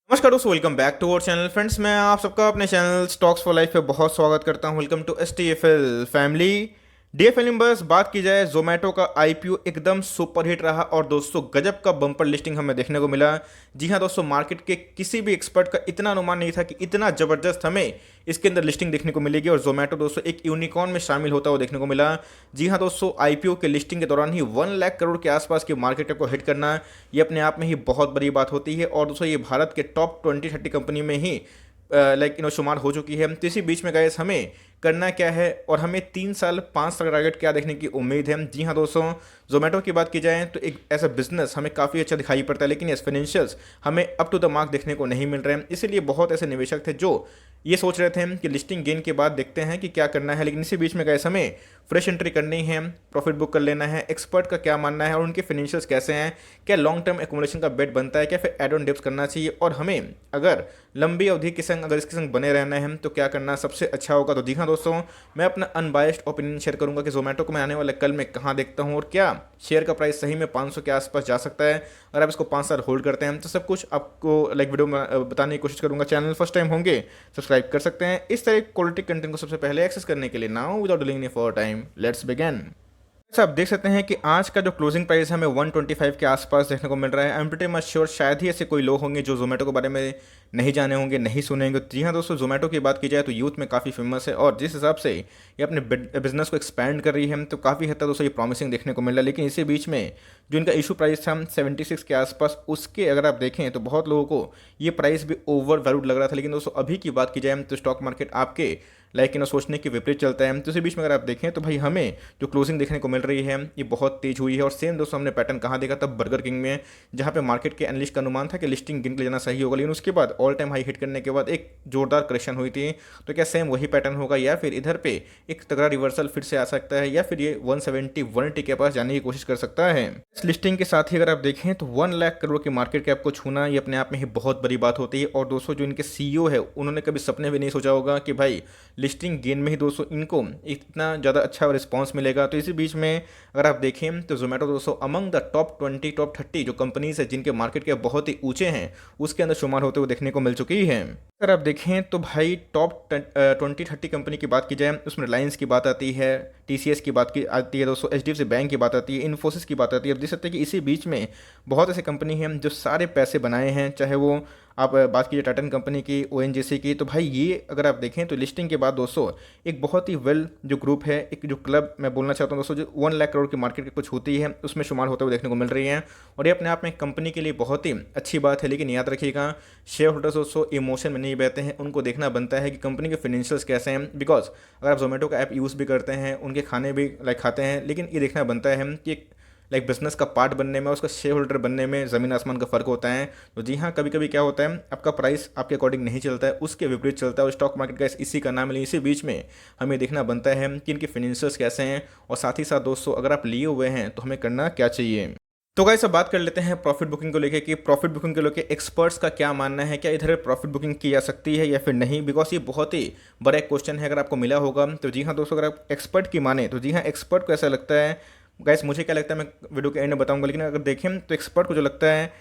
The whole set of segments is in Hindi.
नमस्कार दोस्तों, welcome back to our channel. Friends, मैं आप सबका अपने चैनल स्टॉक्स फॉर लाइफ पे बहुत स्वागत करता हूं। Welcome to STFL family. DFL numbers बात की जाए, जोमेटो का IPO एकदम सुपर हिट रहा और दोस्तों गजब का बम्पर लिस्टिंग हमें देखने को मिला। जी हां दोस्तों, मार्केट के किसी भी एक्सपर्ट का इतना अनुमान नहीं था कि इतना ज़बरदस्त हमें इसके अंदर लिस्टिंग देखने को मिलेगी और जोमेटो दोस्तों एक यूनिकॉर्न में शामिल होता हुआ देखने को मिला। जी हां दोस्तों, IPO के लिस्टिंग के दौरान ही 1 लाख करोड़ के आसपास की मार्केट कैप को हिट करना ये अपने आप में ही बहुत बड़ी बात होती है। और दोस्तों ये भारत के टॉप 20-30 कंपनी में ही शुमार हो चुकी है। तो इसी बीच में गाइस हमें करना क्या है और हमें 3 साल 5 साल टारगेट क्या देखने की उम्मीद है। जी हाँ दोस्तों, जोमेटो की बात की जाए तो एक ऐसा बिजनेस हमें काफ़ी अच्छा दिखाई पड़ता है, लेकिन इस फाइनेंशियल्स हमें अप टू द मार्क देखने को नहीं मिल रहे हैं। इसीलिए बहुत ऐसे निवेशक थे जो ये सोच रहे थे कि लिस्टिंग गेन के बाद देखते हैं कि क्या करना है, लेकिन इसी बीच में गाइस हमें फ्रेश एंट्री करनी है, प्रॉफिट बुक कर लेना है, एक्सपर्ट का क्या मानना है और उनके फाइनेंशियल्स कैसे हैं, क्या लॉन्ग टर्म एकोमोडेशन का बेट बनता है, क्या फिर एड ऑन डिप्स करना चाहिए और हमें अगर लंबी अवधि के संग अगर इसके संग बने रहना है तो क्या करना सबसे अच्छा होगा। तो जी हाँ दोस्तों, मैं अपना अनबायस्ड ओपिनियन शेयर करूंगा कि जोमेटो को मैं आने वाले कल में कहाँ देखता हूँ और क्या शेयर का प्राइस सही में 500 के आसपास जा सकता है। अगर आप इसको 5 साल होल्ड करते हैं तो सब कुछ आपको वीडियो में बताने की कोशिश करूंगा। चैनल फर्स्ट टाइम होंगे सब्सक्राइब कर सकते हैं इस तरह क्वालिटी कंटेंट को सबसे पहले एक्सेस करने के लिए। Now without delaying any for time, let's begin. अच्छा, आप देख सकते हैं कि आज का जो क्लोजिंग प्राइस है हमें 125 के आसपास देखने को मिल रहा है। I am pretty much sure शायद ही ऐसे कोई लोग होंगे जो जोमेटो के बारे में नहीं जाने होंगे, नहीं सुने होंगे। जी हाँ दोस्तों, जोमेटो की बात की जाए तो यूथ में काफ़ी फेमस है और जिस हिसाब से ये अपने बिजनेस को एक्सपैंड कर रही है तो काफ़ी हद तक दोस्तों ये प्रॉमिसिंग देखने को मिल रहा है। लेकिन इसी बीच में जो इनका इशू प्राइस था 76 के आसपास, उसके अगर आप देखें तो बहुत लोगों को ये प्राइस भी ओवर वैल्यूड लग रहा था। लेकिन दोस्तों अभी की बात की जाए तो स्टॉक मार्केट आपके सोचने के विपरीत चलता है। तो इसी बीच में अगर आप देखें तो भाई हमें जो क्लोजिंग देखने को मिल रही है ये बहुत तेज हुई है। और सेम दोस्तों हमने पैटर्न कहाँ देखा था, बर्गर किंग में, जहाँ पे मार्केट के एनालिस्ट का अनुमान था कि लिस्टिंग गिन के लेना सही होगा, लेकिन उसके बाद ऑल टाइम हाई हिट करने के बाद एक जोरदार करेक्शन हुई थी। तो क्या सेम वही पैटर्न होगा या फिर इधर पे एक तगड़ा रिवर्सल फिर से आ सकता है या फिर ये 170 180 के पास जाने की कोशिश कर सकता है। इस लिस्टिंग के साथ ही अगर आप देखें तो 1 लाख करोड़ की मार्केट कैप को छूना ये अपने आप में ही बहुत बड़ी बात होती है। और दोस्तों जो इनके CEO है उन्होंने कभी सपने भी नहीं सोचा होगा कि भाई लिस्टिंग गेन में ही दोस्तों इनको इतना ज़्यादा अच्छा रिस्पांस मिलेगा। तो इसी बीच में अगर आप देखें तो जोमेटो दोस्तों अमंग द टॉप 20 टॉप 30 जो कंपनीज है जिनके मार्केट के बहुत ही ऊंचे हैं उसके अंदर शुमार होते हुए देखने को मिल चुकी है। अगर आप देखें तो भाई टॉप 20-30 कंपनी की बात की जाए उसमें रिलायंस की बात आती है, TCS की बात की आती है दोस्तों, HDFC बैंक की बात आती है, इन्फोसिस की बात आती है। अब देख सकते हैं कि इसी बीच में बहुत ऐसे कंपनी हैं जो सारे पैसे बनाए हैं, चाहे वो आप बात कीजिए टाटन कंपनी की, ONGC की। तो भाई ये अगर आप देखें तो लिस्टिंग के बाद दोस्तों एक बहुत ही वेल जो ग्रुप है, एक जो क्लब मैं बोलना चाहता हूँ दोस्तों, जो 1 लाख करोड़ की मार्केट की कुछ होती है उसमें शुमार होते हुए देखने को मिल रही है। और ये अपने आप में कंपनी के लिए बहुत ही अच्छी बात है। लेकिन याद रखिएगा, शेयर होल्डर्स दोस्तों इमोशन में नहीं बहते हैं, उनको देखना बनता है कि कंपनी के फाइनेंशियल्स कैसे हैं। बिकॉज अगर आप जोमेटो का ऐप यूज़ भी करते हैं, उनके खाने भी खाते हैं, लेकिन ये देखना बनता है कि बिजनेस का पार्ट बनने में, उसका शेयर होल्डर बनने में ज़मीन आसमान का फ़र्क होता है। तो जी हाँ, कभी कभी क्या होता है आपका प्राइस आपके अकॉर्डिंग नहीं चलता है, उसके विपरीत चलता है और स्टॉक मार्केट का इसी का नाम है। इसी बीच में हमें देखना बनता है कि इनके फाइनेंशियल्स कैसे हैं और साथ ही साथ दोस्तों अगर आप लिए हुए हैं तो हमें करना क्या चाहिए। तो गाइस अब बात कर लेते हैं प्रॉफिट बुकिंग को लेके कि प्रॉफिट बुकिंग को लेके एक्सपर्ट्स का क्या मानना है, क्या इधर प्रॉफिट बुकिंग की जा सकती है या फिर नहीं। बिकॉज ये बहुत ही बड़ा एक क्वेश्चन है, अगर आपको मिला होगा तो जी हाँ दोस्तों, अगर आप एक्सपर्ट की माने तो जी हाँ, एक्सपर्ट को ऐसा लगता है, गाइस मुझे क्या लगता है मैं वीडियो के एंड में बताऊंगा, लेकिन अगर देखें तो एक्सपर्ट को जो लगता है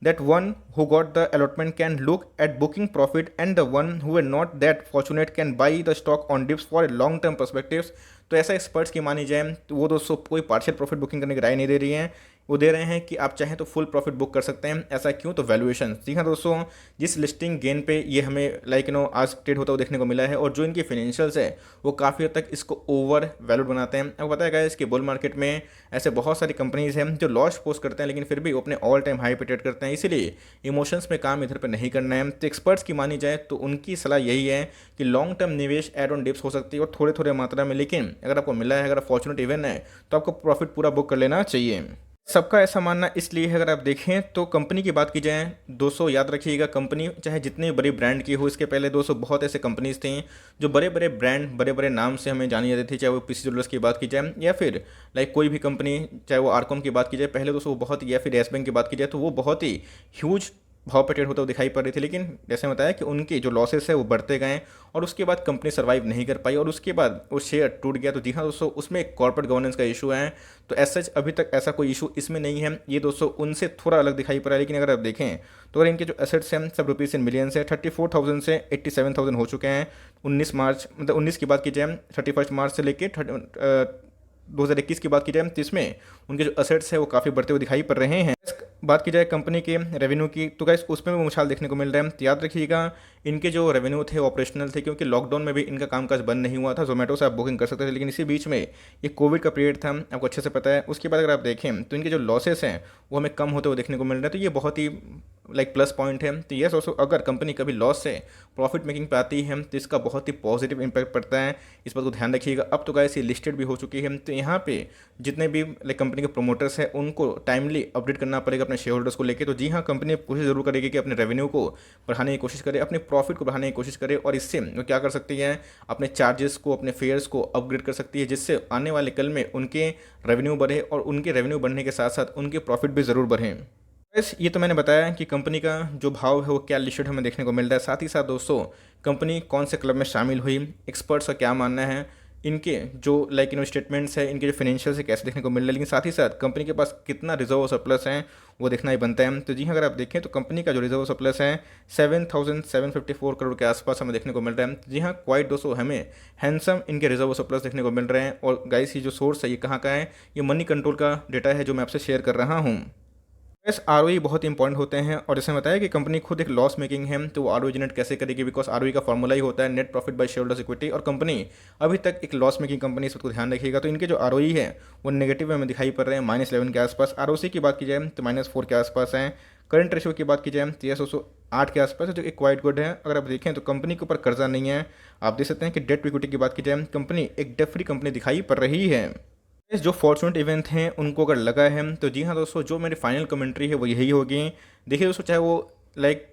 that one who got the allotment can look at booking profit and the one who were not that fortunate can buy the stock on dips for a long term perspectives। तो ऐसा एक्सपर्ट्स की मानी जाए तो वो दोस्तों कोई पार्शियल प्रॉफिट बुकिंग करने की राय नहीं दे रही हैं, वो दे रहे हैं कि आप चाहें तो फुल प्रॉफिट बुक कर सकते हैं। ऐसा क्यों? तो वैल्यूएशन। जी हाँ दोस्तों, जिस लिस्टिंग गेन पे ये हमें आज ट्रेड होता हुआ देखने को मिला है और जो इनकी फाइनेंशियल्स है वो काफ़ी हद तक इसको ओवर वैल्यूड बनाते हैं। आपको पता है इसके बुल मार्केट में ऐसे बहुत सारी कंपनीज हैं जो लॉस पोस्ट करते हैं लेकिन फिर भी वो अपने ऑल टाइम हाई पे ट्रेड करते हैं। इसीलिए इमोशंस में काम इधर पे नहीं करना है। तो एक्सपर्ट्स की मानी जाए तो उनकी सलाह यही है कि लॉन्ग टर्म निवेश एड ऑन डिप्स हो सकती है और थोड़े थोड़े मात्रा में, लेकिन अगर आपको मिला है, अगर फॉर्चुनेट इवेंट है तो आपको प्रॉफिट पूरा बुक कर लेना चाहिए। सबका ऐसा मानना इसलिए है, अगर आप देखें तो कंपनी की बात की जाए दोस्तों, याद रखिएगा कंपनी चाहे जितनी बड़ी ब्रांड की हो, इसके पहले दोस्तों बहुत ऐसे कंपनीज थी जो बड़े बड़े ब्रांड बड़े बड़े नाम से हमें जानी जाती थी, चाहे वो PC ज्वेलर्स की बात की जाए या फिर कोई भी कंपनी, चाहे वो आरकॉम की बात की जाए पहले दोस्तों वो बहुत, या फिर येस बैंक की बात की जाए तो वो बहुत ही ह्यूज भाव पे ट्रेड होता हुआ दिखाई पड़ रही थी, लेकिन जैसे बताया कि उनके जो लॉसेस है वो बढ़ते गए और उसके बाद कंपनी सर्वाइव नहीं कर पाई और उसके बाद वो शेयर टूट गया। तो जी हाँ दोस्तों, उसमें एक कॉर्पोरेट गवर्नेंस का इशू है। तो एज सच अभी तक ऐसा कोई इशू इसमें नहीं है, ये दोस्तों उनसे थोड़ा अलग दिखाई पड़ रहा है। लेकिन अगर आप देखें तो अगर इनके जो एसेट्स हैं सब रुपीज़ इन मिलियंस है, 34,000 से 87,000 हो चुके हैं 19 मार्च, मतलब 19 की बात की जाए 31 मार्च से लेके 2021 की बात की जाए तो इसमें उनके जो असेट्स है वो काफ़ी बढ़ते हुए दिखाई पड़ रहे हैं। बात की जाए कंपनी के रेवेन्यू की तो गाइस उसमें भी मुछाल देखने को मिल रहा है। तो याद रखिएगा इनके जो रेवेन्यू थे ऑपरेशनल थे, क्योंकि लॉकडाउन में भी इनका कामकाज बंद नहीं हुआ था, जोमेटो से आप बुकिंग कर सकते थे। लेकिन इसी बीच में ये कोविड का पीरियड था, आपको अच्छे से पता है। उसके बाद अगर आप देखें तो इनके जो लॉसेस हैं वो हमें कम होते हुए देखने को मिल रहे हैं। तो ये बहुत ही प्लस पॉइंट है। तो ये सोचो अगर कंपनी कभी लॉस से प्रॉफिट मेकिंग पे आती है तो इसका बहुत ही पॉजिटिव इंपैक्ट पड़ता है, इस बात को ध्यान रखिएगा। अब तो गाइस ये लिस्टेड भी हो चुकी है, तो यहाँ पे जितने भी कंपनी के प्रोमोटर्स हैं उनको टाइमली अपडेट करना पड़ेगा अपने शेयर होल्डर्स को लेकर। तो जी हाँ, कंपनी कोशिश जरूर करेगी कि अपने रेवेन्यू को बढ़ाने की कोशिश करे, अपने प्रॉफिट को बढ़ाने की कोशिश करे, और इससे वो क्या कर सकती है, अपने चार्जेस को, अपने फेयर्स को अपग्रेड कर सकती है, जिससे आने वाले कल में उनके रेवेन्यू बढ़े और उनके रेवेन्यू बढ़ने के साथ साथ उनके प्रॉफिट भी ज़रूर बढ़ें। बस ये तो मैंने बताया कि कंपनी का जो भाव है वो क्या लिस्टेड हमें देखने को मिल रहा है। साथ ही साथ दोस्तों कंपनी कौन से क्लब में शामिल हुई, एक्सपर्ट्स का क्या मानना है, इनके जो स्टेटमेंट्स है, इनके जो फाइनेंशियल से कैसे देखने को मिल रहा है, लेकिन साथ ही साथ कंपनी के पास कितना रिजर्व और सरप्लस है वो देखना ही बनता है। तो जी हाँ, अगर आप देखें तो कंपनी का जो रिजर्व और सरप्लस है 7,754 करोड़ के आसपास हमें देखने को मिल रहा है। जी हाँ, क्वाइट दोस्तों हमें हैंडसम इनके रिजर्व और सरप्लस देखने को मिल रहे हैं। और गाइस ये जो सोर्स है ये कहाँ का है, ये मनी कंट्रोल का डेटा है जो मैं आपसे शेयर कर रहा हूँ। यस, आरओई बहुत इंपॉर्टेंट होते हैं, और जैसे बताया कि कंपनी खुद एक लॉस मेकिंग है तो वो आरओई जनरेट कैसे करेगी, बिकॉज आरओई का फॉर्मूला ही होता है net profit by share holders equity, और कंपनी अभी तक एक लॉस मेकिंग कंपनी, इस बात को ध्यान रखिएगा। तो इनके जो आरओई है वो नेगेटिव में दिखाई पड़ रहे हैं, -11 के आसपास। आरओसी की बात की जाए तो -4 के आसपास है। करंट रेशियो की बात की जाए तो 8 के आसपास है, जो कि क्वाइट गुड है। अगर आप देखें तो कंपनी के ऊपर कर्जा नहीं है। आप देख सकते हैं कि डेट टू इक्विटी की बात की जाए कंपनी एक डेट फ्री कंपनी दिखाई पड़ रही है। इस जो फॉर्चूनेट इवेंट हैं उनको अगर लगा है तो जी हाँ दोस्तों, जो मेरी फाइनल कमेंट्री है वो यही होगी। देखिए दोस्तों, चाहे वो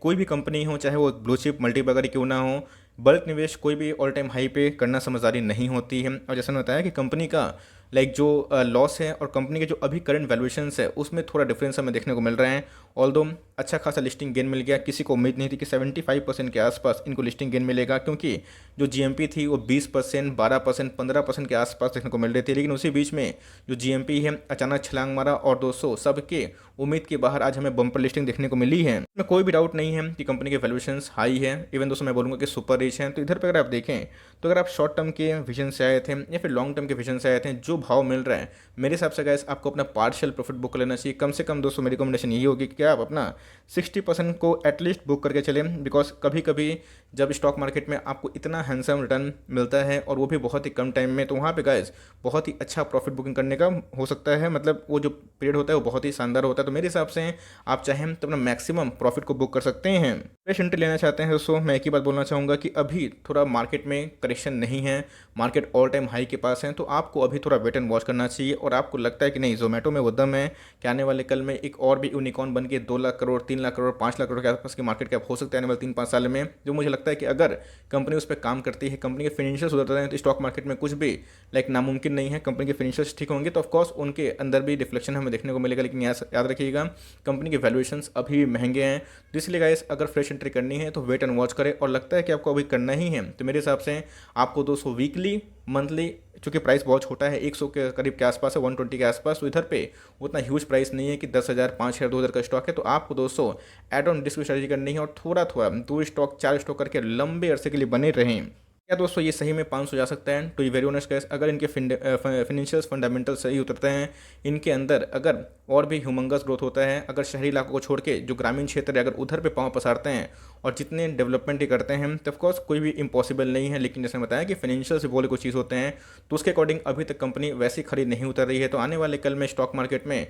कोई भी कंपनी हो, चाहे वो ब्लू चिप मल्टीबैगर क्यों ना हो, बल्क निवेश कोई भी ऑल टाइम हाई पे करना समझदारी नहीं होती है। और जैसा मैंने बताया कि कंपनी का जो लॉस है और कंपनी के जो अभी करंट वैल्यूएशंस है उसमें थोड़ा डिफरेंस हमें देखने को मिल रहा है। ऑल्दो अच्छा खासा लिस्टिंग गेन मिल गया, किसी को उम्मीद नहीं थी कि 75% के आसपास इनको लिस्टिंग गेन मिलेगा, क्योंकि जो जीएमपी थी वो 20%, 12%, 15% के आसपास देखने को मिल रही थी। लेकिन उसी बीच में जो जीएमपी है अचानक छलांग मारा और दोस्तों सबके उम्मीद के बाहर आज हमें बम्पर लिस्टिंग देखने को मिली है। इसमें कोई भी डाउट नहीं है कि कंपनी के वैल्यूएशंस हाई है, इवन दोस्तों मैं बोलूँगा कि सुपर रिच हैं। तो इधर पर अगर आप देखें तो अगर आप शॉर्ट टर्म के विजन से आए थे या फिर लॉन्ग टर्म के विजन से आए थे, जो भाव मिल रहा है मेरे हिसाब से गाइस आपको अपना पार्शियल प्रॉफिट बुक कर लेना चाहिए। कम से कम दोस्तों मेरी रिकमेंडेशन यही होगी कि आप अपना 60% को एटलीस्ट बुक करके चलें, बिकॉज कभी कभी जब स्टॉक मार्केट में आपको इतना हैंडसम रिटर्न मिलता है और वो भी बहुत ही कम टाइम में, तो वहाँ पे गाइस बहुत ही अच्छा प्रॉफिट बुकिंग करने का हो सकता है। मतलब वो जो पीरियड होता है वो बहुत ही शानदार होता है। तो मेरे हिसाब से आप चाहें तो अपना मैक्सिमम प्रॉफिट को बुक कर सकते हैं। फ्रेश एंट्री लेना चाहते हैं दोस्तों, मैं एक ही बात बोलना चाहूँगा कि अभी थोड़ा मार्केट में करेक्शन नहीं है, मार्केट ऑल टाइम हाई के पास है, तो आपको अभी थोड़ा वेट एंड वॉच करना चाहिए। और आपको लगता है कि नहीं जोमेटो में वो दम है कि आने वाले कल में एक और भी यूनिकॉर्न बन के 2 लाख करोड़, 3 लाख करोड़, 5 लाख करोड़ के आसपास की मार्केट कैप हो सकता है आने वाले 3-5 साल में, जो मुझे लगता है कि अगर कंपनी उस पर काम करती है, कंपनी के फाइनेंशियल सुधरते हैं, तो स्टॉक मार्केट में कुछ भी नामुमकिन नहीं है। कंपनी के फाइनेंशियल्स ठीक होंगे तो ऑफकोर्स उनके अंदर भी रिफ्लेक्शन हमें देखने को मिलेगा। लेकिन याद रखिएगा कंपनी के वैल्यूएशंस अभी भी महंगे हैं, तो इसलिए गाइस अगर फ्रेश एंट्री करनी है तो वेट एंड वॉच करें। और लगता है कि आपको अभी करना ही है तो मेरे हिसाब से आपको 200 वीकली, मंथली, चूँकि प्राइस बहुत छोटा है 100 के करीब के आसपास है, 120 के आसपास, तो इधर पे उतना ह्यूज प्राइस नहीं है कि 10,000, 5,000, 2,000 का स्टॉक है। तो आपको दोस्तों एड ऑन रिस्क स्ट्रेटजी करनी है और थोड़ा थोड़ा 2 स्टॉक 4 स्टॉक करके लंबे अरसे के लिए बने रहें। क्या दोस्तों ये सही में 500 जा सकता है? टू वेरी ऑनेस्ट गाइस, अगर इनके फाइनेंशियल फंडामेंटल सही उतरते हैं, इनके अंदर अगर और भी ह्यूमंगस ग्रोथ होता है, अगर शहरी इलाकों को छोड़ के जो ग्रामीण क्षेत्र है अगर उधर पे पाँव पसारते हैं और जितने डेवलपमेंट ही करते हैं, तो ऑफकोर्स कोई भी इम्पॉसिबल नहीं है। लेकिन जैसे बताया कि फाइनेंशियल से बोले कुछ चीज़ होते हैं, तो उसके अकॉर्डिंग अभी तक कंपनी वैसी खड़ी नहीं उतर रही है। तो आने वाले कल में स्टॉक मार्केट में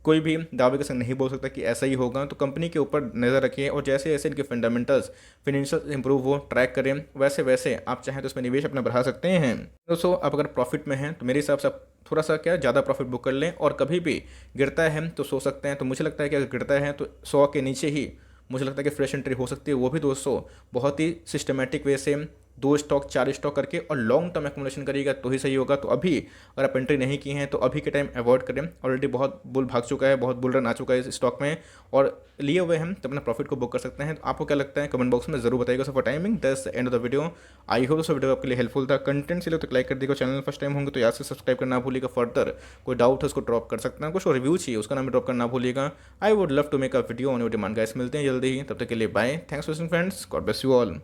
कोई भी दावे के संग नहीं बोल सकता कि ऐसा ही होगा। तो कंपनी के ऊपर नज़र रखिए और जैसे जैसे इनके फंडामेंटल्स फाइनेंशियल इंप्रूव हो, ट्रैक करें, वैसे वैसे आप चाहें तो उसमें निवेश अपना बढ़ा सकते हैं। दोस्तों आप अगर प्रॉफिट में हैं तो मेरे हिसाब से आप थोड़ा सा ज़्यादा प्रॉफिट बुक कर लें, और कभी भी गिरता है तो सो सकते हैं। तो मुझे लगता है कि अगर गिरता है तो 100 के नीचे ही मुझे लगता है कि फ्रेश एंट्री हो सकती है, वो भी दोस्तों बहुत ही सिस्टमेटिक वे से 2 स्टॉक 4 स्टॉक करके और लॉन्ग टर्म एक्मुलेशन करिएगा तो ही सही होगा। तो अभी अगर आप एंट्री नहीं की हैं तो अभी के टाइम अवॉइड करें। ऑलरेडी बहुत बुल भाग चुका है, बहुत बुल रन आ चुका है इस स्टॉक में और लिए हुए हम तो अपना प्रॉफिट को बुक कर सकते हैं। तो आपको क्या लगता है कमेंट बॉक्स में जरूर बताइएगा। So for timing that's the end of the video. I hope दोस्तों वीडियो आपके लिए हेल्पफुल था। कंटेंट से तो लाइक कर दीजिएगा। चैनल फर्स्ट टाइम होंगे तो याद से सब्सक्राइब करना भूलिएगा। फर्दर कोई डाउट है उसको ड्रॉप कर सकते हैं, कुछ रिव्यू चाहिए उसका नाम ड्रॉप करना भूलिएगा। I would love to make a video on your demand guys. मिलते हैं जल्दी ही, तब तक के लिए bye. Thanks for watching friends, God bless you all.